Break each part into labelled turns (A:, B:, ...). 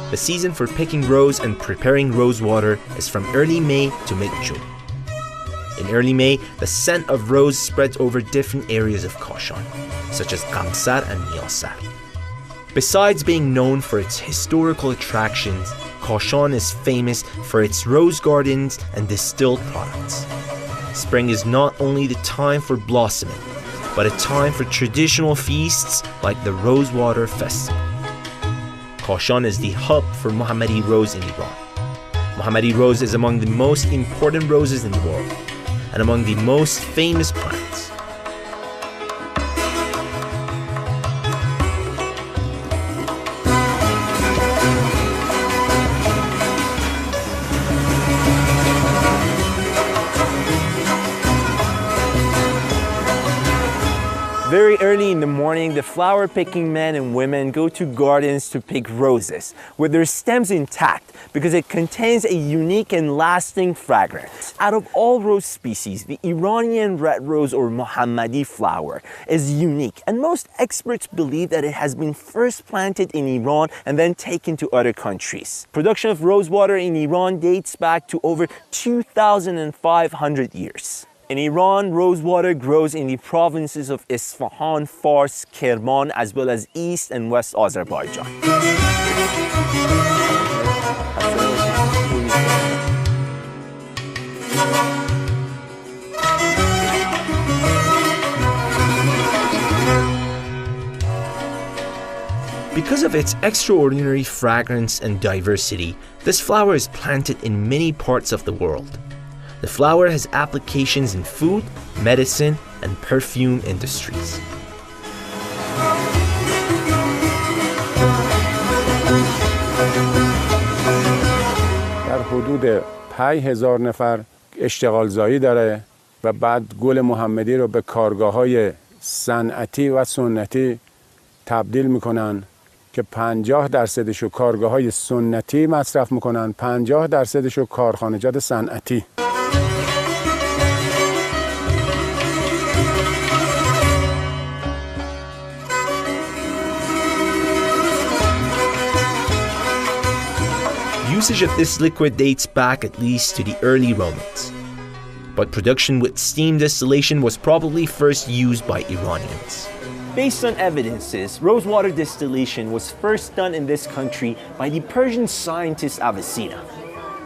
A: The season for picking rose and preparing rosewater is from early May to mid-June. In early May, the scent of rose spreads over different areas of Kashan, such as Qamsar and Niyasar. Besides being known for its historical attractions, Kashan is famous for its rose gardens and distilled products. Spring is not only the time for blossoming, but a time for traditional feasts like the Rosewater festival. Kashan is the hub for Mohammadi rose in Iran. Mohammadi rose is among the most important roses in the world and among the most famous plants.
B: Very early in the morning, the flower-picking men and women go to gardens to pick roses with their stems intact because it contains a unique and lasting fragrance. Out of all rose species, the Iranian red rose or Mohammadi flower is unique, and most experts believe that it has been first planted in Iran and then taken to other countries. Production of rosewater in Iran dates back to over 2,500 years. In Iran, rosewater grows in the provinces of Isfahan, Fars, Kerman, as well as East and West Azerbaijan.
A: Because of its extraordinary fragrance and diversity, this flower is planted in many parts of the world. The flower has applications in food, medicine, and perfume industries.
C: در حدود 5000 نفر اشتغال زایی داره و بعد گل محمدی رو به کارگاه‌های صنعتی و سنتی تبدیل میکنن که 50% رو کارگاه‌های سنتی مصرف میکنن، 50% رو کارخانجات صنعتی.
A: Usage of this liquid dates back at least to the early Romans, but production with steam distillation was probably first used by Iranians.
B: Based on evidences, rosewater distillation was first done in this country by the Persian scientist Avicenna.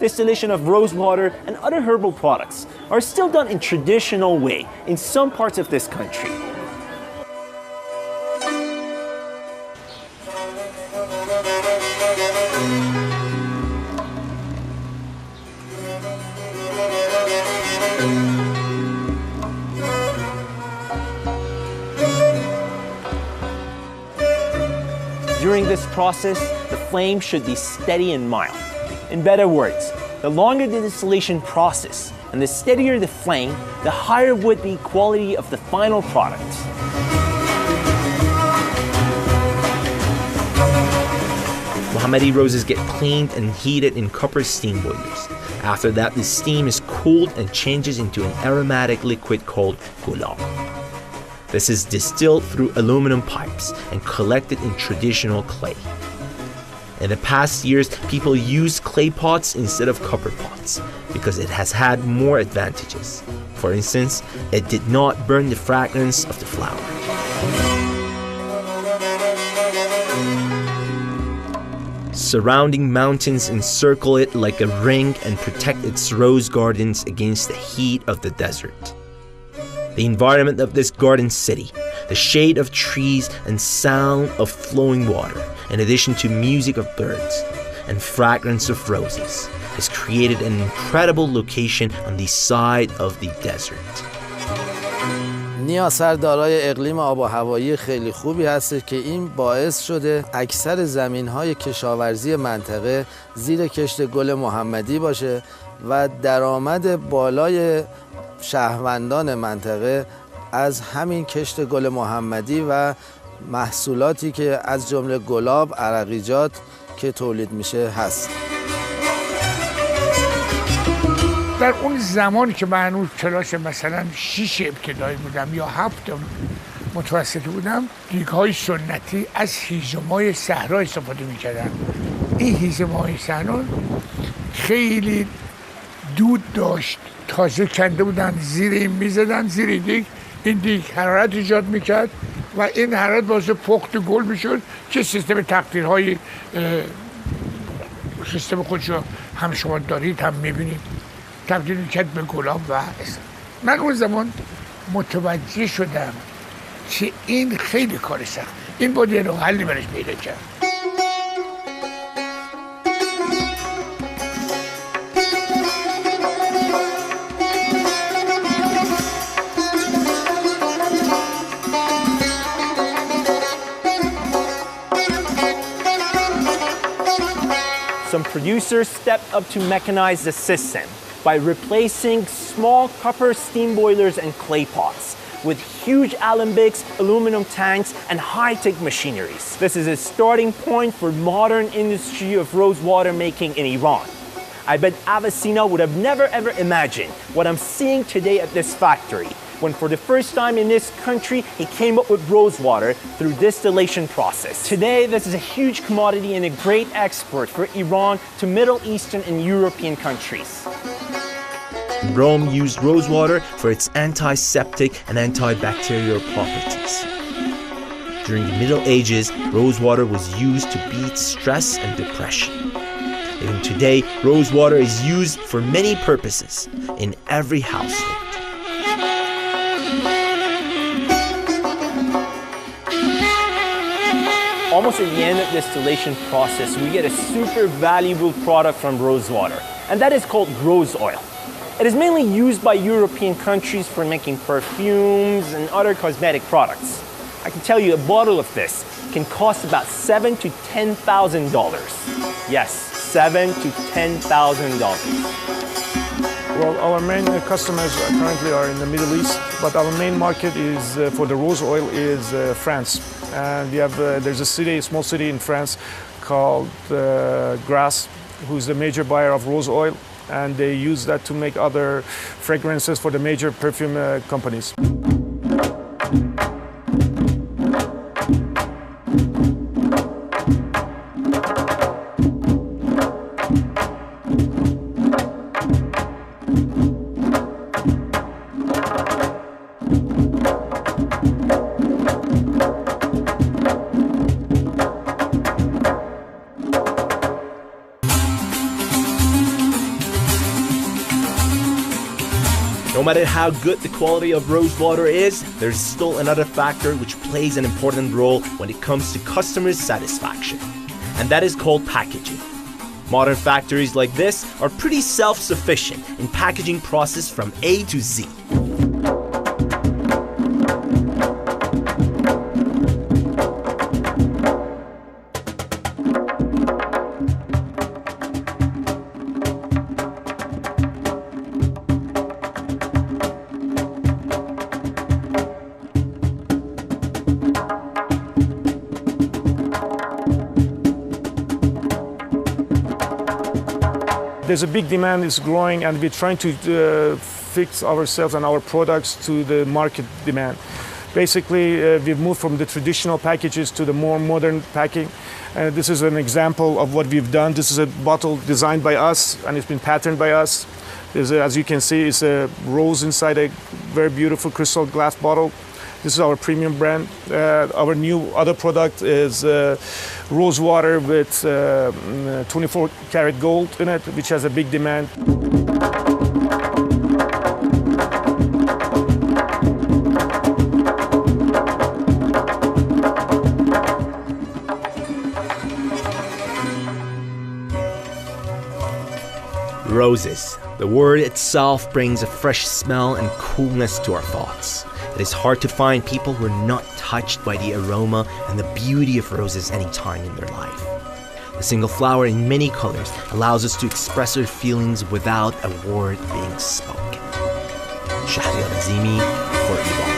B: Distillation of rosewater and other herbal products are still done in traditional way in some parts of this country. During this process, the flame should be steady and mild. In better words, the longer the distillation process and the steadier the flame, the higher would be quality of the final product.
A: Mohammadi roses get cleaned and heated in copper steam boilers. After that, the steam is cooled and changes into an aromatic liquid called gulab. This is distilled through aluminum pipes and collected in traditional clay. In the past years, people used clay pots instead of copper pots because it has had more advantages. For instance, it did not burn the fragrance of the flower. Surrounding mountains encircle it like a ring and protect its rose gardens against the heat of the desert. The environment of this garden city, the shade of trees and sound of flowing water, in addition to music of birds and fragrance of roses, has created an incredible location on the side of the desert.
D: نیاسر دارای اقلیم آب و هوایی خیلی خوبی هست که این باعث شده اکثر زمین‌های کشاورزی منطقه زیر کشت گل محمدی باشه و درآمد بالای شهروندان منطقه از همین کشت گل محمدی و محصولاتی که از جمله گلاب، عرقیجات که تولید میشه هست.
E: در اون زمان که من هنوز کلاس مثلا 6 ابتدایی بودم یا 7 متوسطی بودم، دیگ‌های سنتی از هیزم‌های صحرا استفاده می‌کردن. این هیزم‌های صحرا خیلی دود داشت، تازه کنده بودن، زیر این می‌زدن، زیر دیگ، این دیگ حرارت ایجاد می‌کرد و این حرارت باعث پخت گل می‌شد که سیستم تقدیرهای سیستم خودشو هم شما دارید هم می‌بینید تبدیل می‌کرد به گلاب و من اون زمان متوجه شدم که این خیلی کار سخت، این باید یه راه حلی برش پیدا کرد.
B: Some producers stepped up to mechanize the system by replacing small copper steam boilers and clay pots with huge alembics, aluminum tanks, and high-tech machineries. This is a starting point for modern industry of rose water making in Iran. I bet Avicina would have never ever imagined what I'm seeing today at this factory, when for the first time in this country, he came up with rose water through distillation process. Today, this is a huge commodity and a great export for Iran to Middle Eastern and European countries.
A: Rome used rosewater for its antiseptic and antibacterial properties. During the Middle Ages, rosewater was used to beat stress and depression. Even today, rosewater is used for many purposes in every household.
B: Almost at the end of distillation process, we get a super valuable product from rosewater, and that is called rose oil. It is mainly used by European countries for making perfumes and other cosmetic products. I can tell you a bottle of this can cost about $7,000 to $10,000. Yes, $7,000 to $10,000.
F: Well, our main customers currently are in the Middle East, but our main market is for the rose oil is France. And we have there's a city, a small city in France called Grasse, who's the major buyer of rose oil, and they use that to make other fragrances for the major perfume companies.
A: No matter how good the quality of rosewater is, there's still another factor which plays an important role when it comes to customers' satisfaction, and that is called packaging. Modern factories like this are pretty self-sufficient in packaging process from A to Z.
F: There's a big demand, it's growing, and we're trying to fix ourselves and our products to the market demand. Basically, we've moved from the traditional packages to the more modern packing. This is an example of what we've done. This is a bottle designed by us, and it's been patterned by us. As you can see, it's a rose inside a very beautiful crystal glass bottle. This is our premium brand. Our new other product is Rosewater with 24 karat gold in it, which has a big demand.
A: Roses. The word itself brings a fresh smell and coolness to our thoughts. It is hard to find people who are not touched by the aroma and the beauty of roses any time in their life. A single flower in many colors allows us to express our feelings without a word being spoken. Shahriar Azimi for Iran.